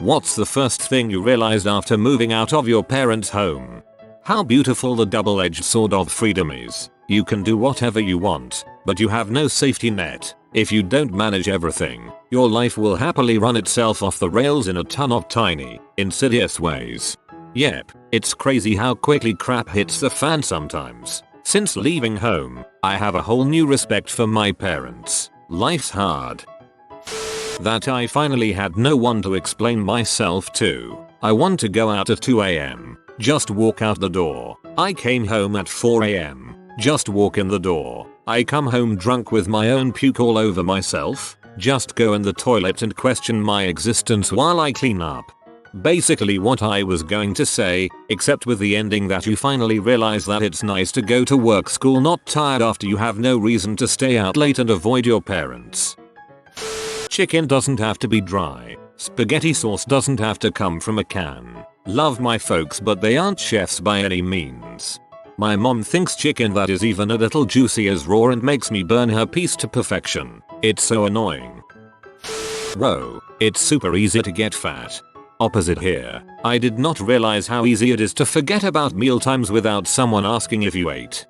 What's the first thing you realized after moving out of your parents' home? How beautiful the double-edged sword of freedom is. You can do whatever you want, but you have no safety net. If you don't manage everything, your life will happily run itself off the rails in a ton of tiny, insidious ways. Yep, it's crazy how quickly crap hits the fan sometimes. Since leaving home, I have a whole new respect for my parents. Life's hard. That I finally had no one to explain myself to. I want to go out at 2 AM. Just walk out the door. I came home at 4 AM. Just walk in the door. I come home drunk with my own puke all over myself. Just go in the toilet and question my existence while I clean up. Basically what I was going to say, except with the ending that you finally realize that it's nice to go to work school not tired after you have no reason to stay out late and avoid your parents. Chicken doesn't have to be dry. Spaghetti sauce doesn't have to come from a can. Love my folks, but they aren't chefs by any means. My mom thinks chicken that is even a little juicy is raw and makes me burn her piece to perfection. It's so annoying. Bro, it's super easy to get fat. Opposite here. I did not realize how easy it is to forget about mealtimes without someone asking if you ate.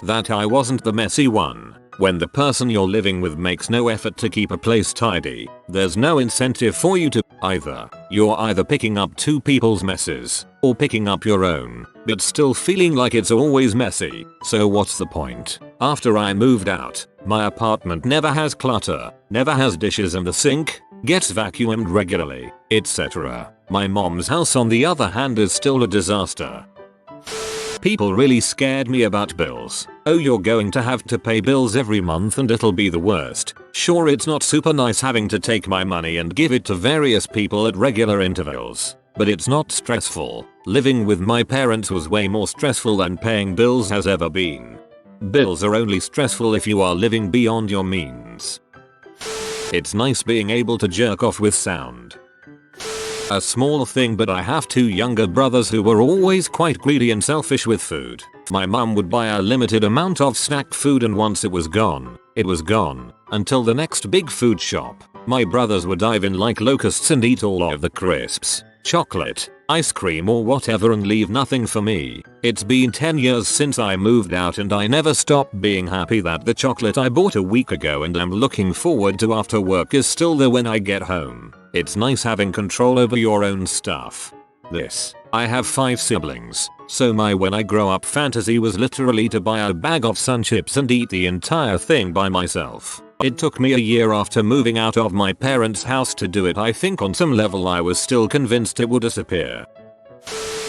That I wasn't the messy one. When the person you're living with makes no effort to keep a place tidy, there's no incentive for you to either. You're either picking up two people's messes or picking up your own, but still feeling like it's always messy. So what's the point? After I moved out, my apartment never has clutter, never has dishes in the sink, gets vacuumed regularly, etc. My mom's house on the other hand is still a disaster. People really scared me about bills. Oh, you're going to have to pay bills every month and it'll be the worst. Sure, it's not super nice having to take my money and give it to various people at regular intervals, but it's not stressful. Living with my parents was way more stressful than paying bills has ever been. Bills are only stressful if you are living beyond your means. It's nice being able to jerk off with sound. A small thing, but I have two younger brothers who were always quite greedy and selfish with food. My mum would buy a limited amount of snack food and once it was gone, until the next big food shop. My brothers would dive in like locusts and eat all of the crisps, chocolate, ice cream or whatever and leave nothing for me. It's been 10 years since I moved out and I never stopped being happy that the chocolate I bought a week ago and I'm looking forward to after work is still there when I get home. It's nice having control over your own stuff. I have 5 siblings, so my when I grow up fantasy was literally to buy a bag of Sun Chips and eat the entire thing by myself. It took me a year after moving out of my parents' house to do it. I think on some level I was still convinced it would disappear.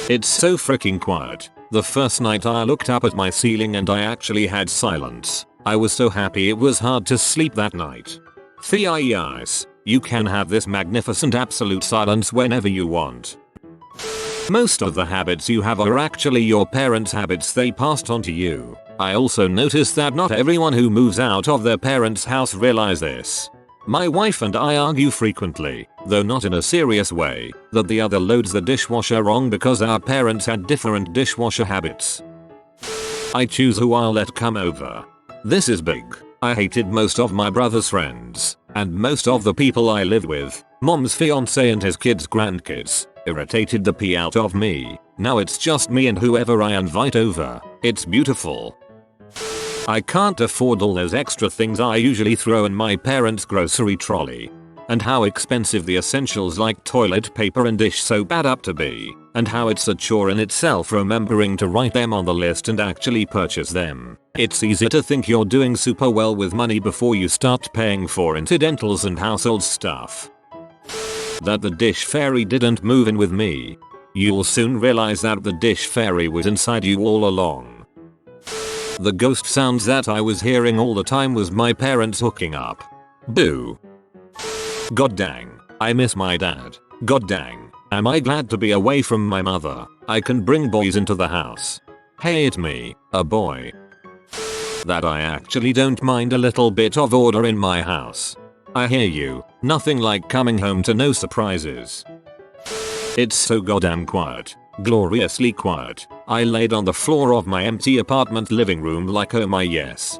It's so freaking quiet. The first night I looked up at my ceiling and I actually had silence. I was so happy it was hard to sleep that night. Yes, you can have this magnificent absolute silence whenever you want. Most of the habits you have are actually your parents' habits they passed on to you. I also noticed that not everyone who moves out of their parents' house realize this. My wife and I argue frequently, though not in a serious way, that the other loads the dishwasher wrong because our parents had different dishwasher habits. I choose who I'll let come over. This is big. I hated most of my brother's friends, and most of the people I live with, mom's fiance and his kids' grandkids, irritated the pee out of me. Now it's just me and whoever I invite over. It's beautiful. I can't afford all those extra things I usually throw in my parents' grocery trolley. And how expensive the essentials like toilet paper and dish soap add up to be. And how it's a chore in itself remembering to write them on the list and actually purchase them. It's easy to think you're doing super well with money before you start paying for incidentals and household stuff. That the dish fairy didn't move in with me. You'll soon realize that the dish fairy was inside you all along. The ghost sounds that I was hearing all the time was my parents hooking up. Boo. God dang, I miss my dad. God dang, am I glad to be away from my mother. I can bring boys into the house. Hey, it's me, a boy. That I actually don't mind a little bit of order in my house. I hear you, nothing like coming home to no surprises. It's so goddamn quiet, gloriously quiet. I laid on the floor of my empty apartment living room like oh my yes.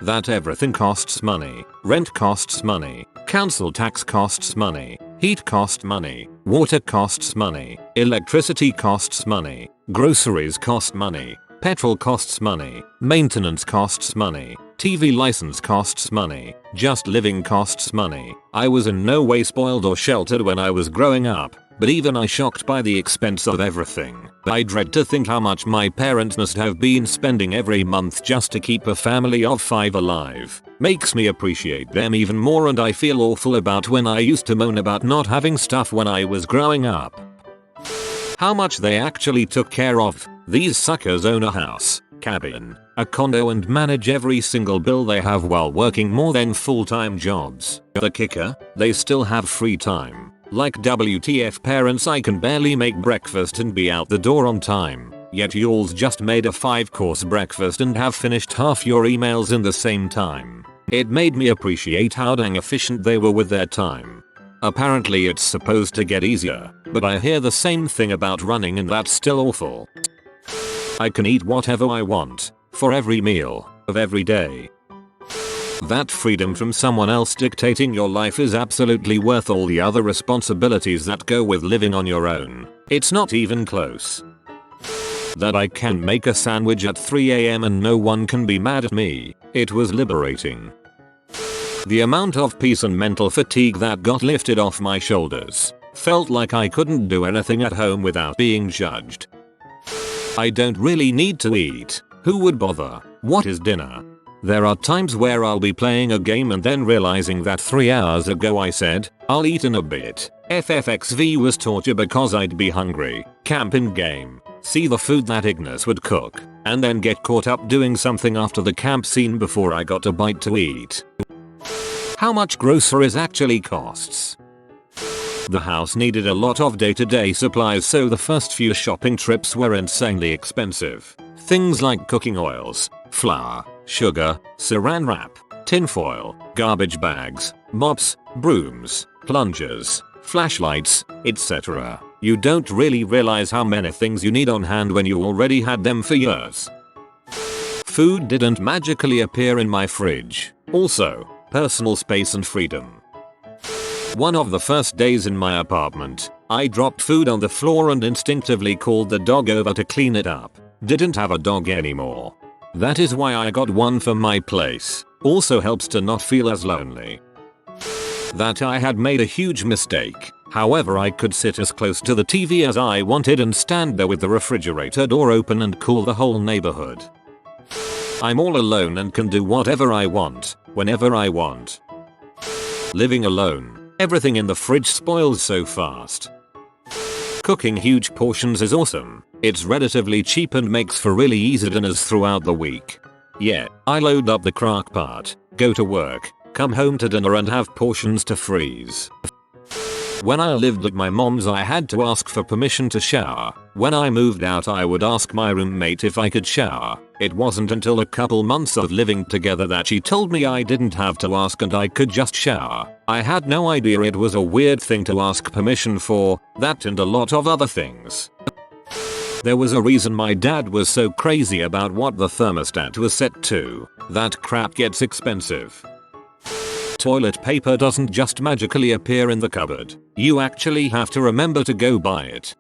That everything costs money, rent costs money, council tax costs money, Heat costs money, water costs money, electricity costs money, groceries cost money, petrol costs money, maintenance costs money, TV license costs money, just living costs money. I was in no way spoiled or sheltered when I was growing up, but even I shocked by the expense of everything. I dread to think how much my parents must have been spending every month just to keep a family of 5 alive. Makes me appreciate them even more, and I feel awful about when I used to moan about not having stuff when I was growing up. How much they actually took care of. These suckers own a house, cabin, a condo and manage every single bill they have while working more than full-time jobs. The kicker? They still have free time. Like WTF parents, I can barely make breakfast and be out the door on time. Yet y'alls just made a 5-course breakfast and have finished half your emails in the same time. It made me appreciate how dang efficient they were with their time. Apparently it's supposed to get easier, but I hear the same thing about running and that's still awful. I can eat whatever I want, for every meal, of every day. That freedom from someone else dictating your life is absolutely worth all the other responsibilities that go with living on your own. It's not even close. That I can make a sandwich at 3 AM and no one can be mad at me. It was liberating. The amount of peace and mental fatigue that got lifted off my shoulders. Felt like I couldn't do anything at home without being judged. I don't really need to eat. Who would bother? What is dinner? There are times where I'll be playing a game and then realizing that 3 hours ago I said, I'll eat in a bit. FFXV was torture because I'd be hungry, camp in game, see the food that Ignis would cook, and then get caught up doing something after the camp scene before I got a bite to eat. How much groceries actually costs? The house needed a lot of day-to-day supplies, so the first few shopping trips were insanely expensive. Things like cooking oils, flour, sugar, saran wrap, tinfoil, garbage bags, mops, brooms, plungers, flashlights, etc. You don't really realize how many things you need on hand when you already had them for years. Food didn't magically appear in my fridge. Also, personal space and freedom. One of the first days in my apartment, I dropped food on the floor and instinctively called the dog over to clean it up. Didn't have a dog anymore. That is why I got one for my place. Also helps to not feel as lonely. That I had made a huge mistake. However, I could sit as close to the TV as I wanted and stand there with the refrigerator door open and cool the whole neighborhood. I'm all alone and can do whatever I want, whenever I want. Living alone. Everything in the fridge spoils so fast. Cooking huge portions is awesome. It's relatively cheap and makes for really easy dinners throughout the week. Yeah, I load up the crock pot, go to work, come home to dinner and have portions to freeze. When I lived at my mom's I had to ask for permission to shower. When I moved out I would ask my roommate if I could shower. It wasn't until a couple months of living together that she told me I didn't have to ask and I could just shower. I had no idea it was a weird thing to ask permission for, that and a lot of other things. There was a reason my dad was so crazy about what the thermostat was set to. That crap gets expensive. Toilet paper doesn't just magically appear in the cupboard. You actually have to remember to go buy it.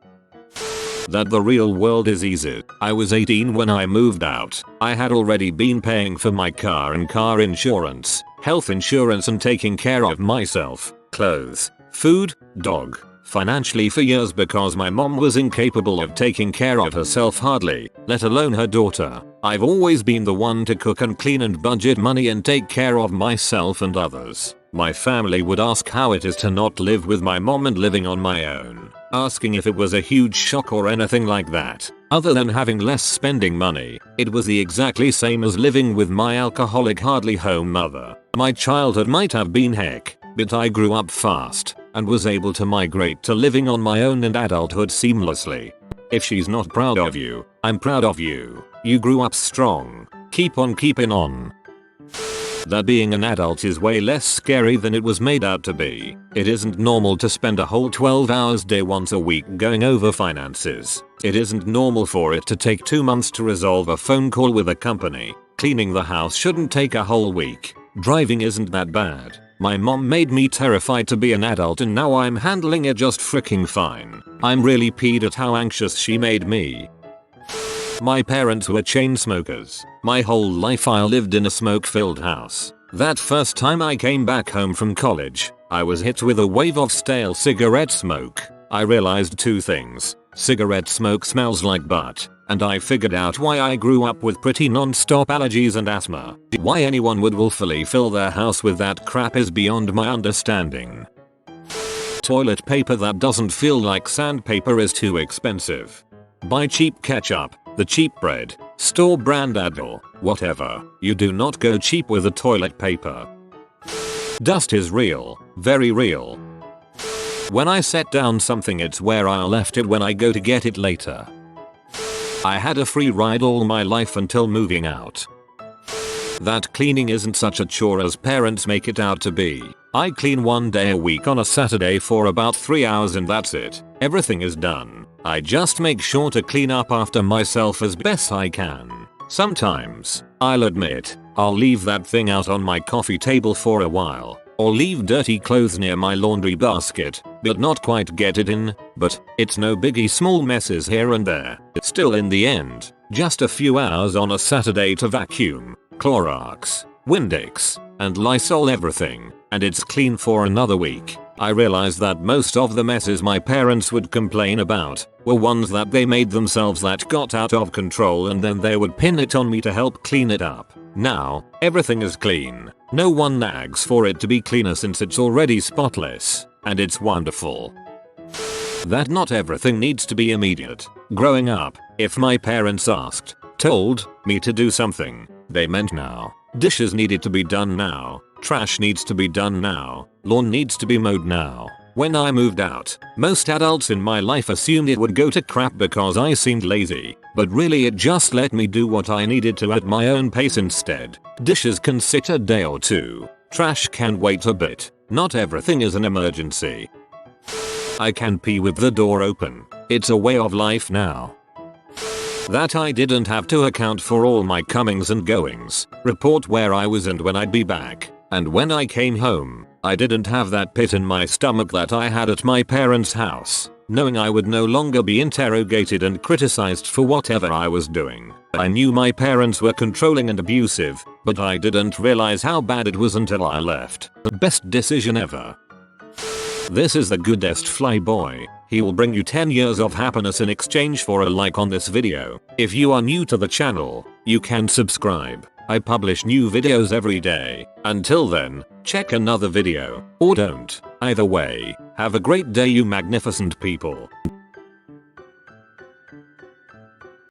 That the real world is easy. I was 18 when I moved out. I had already been paying for my car and car insurance, health insurance and taking care of myself, clothes, food, dog, financially for years because my mom was incapable of taking care of herself hardly, let alone her daughter. I've always been the one to cook and clean and budget money and take care of myself and others. My family would ask how it is to not live with my mom and living on my own, asking if it was a huge shock or anything like that. Other than having less spending money, it was the exactly same as living with my alcoholic hardly home mother. My childhood might have been heck, but I grew up fast and was able to migrate to living on my own and adulthood seamlessly. If she's not proud of you, I'm proud of you. You grew up strong. Keep on keeping on. That being an adult is way less scary than it was made out to be. It isn't normal to spend a whole 12 hours day once a week going over finances. It isn't normal for it to take 2 months to resolve a phone call with a company. Cleaning the house shouldn't take a whole week. Driving isn't that bad. My mom made me terrified to be an adult and now I'm handling it just freaking fine. I'm really peed at how anxious she made me. My parents were chain smokers. My whole life I lived in a smoke-filled house. That first time I came back home from college, I was hit with a wave of stale cigarette smoke. I realized two things. Cigarette smoke smells like butt, and I figured out why I grew up with pretty non-stop allergies and asthma. Why anyone would willfully fill their house with that crap is beyond my understanding. Toilet paper that doesn't feel like sandpaper is too expensive. Buy cheap ketchup, the cheap bread, store brand Advil, whatever. You do not go cheap with the toilet paper. Dust is real, very real. When I set down something it's where I left it when I go to get it later. I had a free ride all my life until moving out. That cleaning isn't such a chore as parents make it out to be. I clean one day a week on a Saturday for about 3 hours and that's it. Everything is done. I just make sure to clean up after myself as best I can. Sometimes, I'll admit, I'll leave that thing out on my coffee table for a while. Or leave dirty clothes near my laundry basket, but not quite get it in, but it's no biggie, small messes here and there. Still in the end, just a few hours on a Saturday to vacuum, Clorox, Windex, and Lysol everything, and it's clean for another week. I realized that most of the messes my parents would complain about were ones that they made themselves that got out of control and then they would pin it on me to help clean it up. Now, everything is clean. No one nags for it to be cleaner since it's already spotless, and it's wonderful. That not everything needs to be immediate. Growing up, if my parents told me to do something, they meant now. Dishes needed to be done now. Trash needs to be done now. Lawn needs to be mowed now. When I moved out, most adults in my life assumed it would go to crap because I seemed lazy, but really it just let me do what I needed to at my own pace instead. Dishes can sit a day or two. Trash can wait a bit. Not everything is an emergency. I can pee with the door open. It's a way of life now. That I didn't have to account for all my comings and goings, report where I was and when I'd be back. And when I came home, I didn't have that pit in my stomach that I had at my parents' house, knowing I would no longer be interrogated and criticized for whatever I was doing. I knew my parents were controlling and abusive, but I didn't realize how bad it was until I left. The best decision ever. This is the goodest flyboy. He will bring you 10 years of happiness in exchange for a like on this video. If you are new to the channel, you can subscribe. I publish new videos every day. Until then, check another video, or don't. Either way, have a great day you magnificent people.